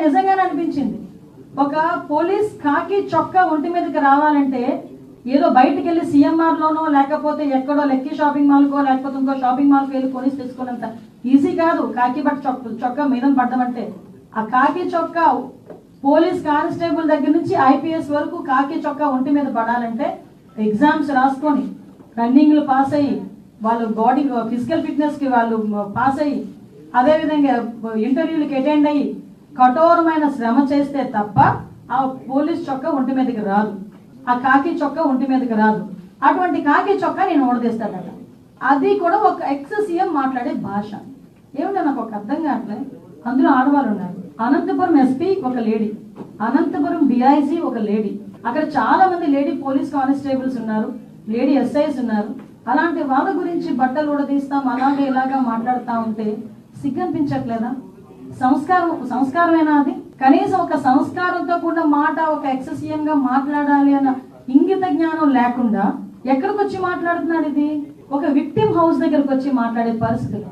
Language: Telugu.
నిజంగానే అనిపించింది. ఒక పోలీస్ కాకి చొక్కా ఒంటి మీదకి రావాలంటే ఏదో బయటికి వెళ్ళి సిఎంఆర్ లోనో లేకపోతే ఎక్కడో లెక్కీ షాపింగ్ మాల్కో లేకపోతే ఇంకో షాపింగ్ మాల్కి వెళ్ళి కొనిసి తెచ్చుకున్నంత ఈజీ కాదు కాకి బట్ చొక్కా మీద పడ్డమంటే. ఆ కాకి చొక్కా పోలీస్ కానిస్టేబుల్ దగ్గర నుంచి ఐపీఎస్ వరకు కాకి చొక్కా ఒంటి మీద పడాలంటే ఎగ్జామ్స్ రాసుకొని రన్నింగ్లు పాస్ అయ్యి వాళ్ళు బాడీ ఫిజికల్ ఫిట్నెస్కి వాళ్ళు పాస్ అయ్యి అదేవిధంగా ఇంటర్వ్యూలకి అటెండ్ అయ్యి కఠోరమైన శ్రమ చేస్తే తప్ప ఆ పోలీస్ చొక్కా ఒంటి మీదకి రాదు, ఆ కాకి చొక్కా ఒంటి మీదకి రాదు. అటువంటి కాకి చొక్కా నేను ఓడదీస్తాడట. అది కూడా ఒక ఎక్స్ సీఎం మాట్లాడే భాష ఏమిటో నాకు ఒక అర్థం కావట్లే. అందులో ఆడవాళ్ళు ఉన్నారు. అనంతపురం ఎస్పీ ఒక లేడీ, అనంతపురం డిఐజీ ఒక లేడీ, అక్కడ చాలా మంది లేడీ పోలీస్ కానిస్టేబుల్స్ ఉన్నారు, లేడీ ఎస్ఐస్ ఉన్నారు. అలాంటి వాళ్ళ గురించి బట్టలు ఉడదీస్తాం అలాగే ఇలాగా మాట్లాడుతూ ఉంటే సిగ్గనిపించట్లేదా? సంస్కారమేనా అది? కనీసం ఒక సంస్కారంతో కూడిన మాట ఒక ఎక్స్ సీఎం గా మాట్లాడాలి అన్న ఇంగిత జ్ఞానం లేకుండా ఎక్కడికి వచ్చి మాట్లాడుతున్నాడు? ఇది ఒక విక్టిమ్ హౌస్ దగ్గరకు వచ్చి మాట్లాడే పరిస్థితులు.